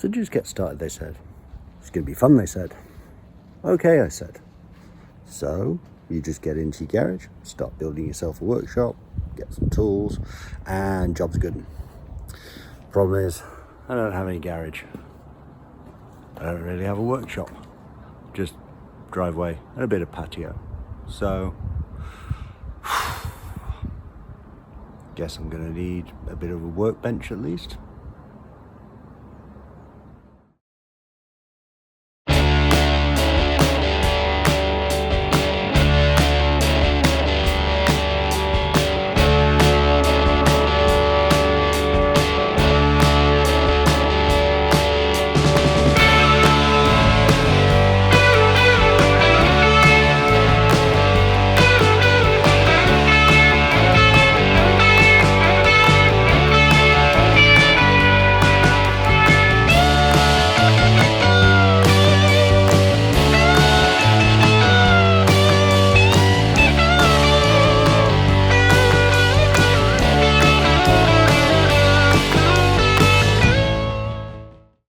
So just get started, they said. It's going to be fun, they said. Okay, I said. So you just get into your garage, start building yourself a workshop, get some tools, and job's good. Problem is, I don't have any garage. I don't really have a workshop. Just driveway and a bit of patio. So, guess I'm going to need a bit of a workbench at least.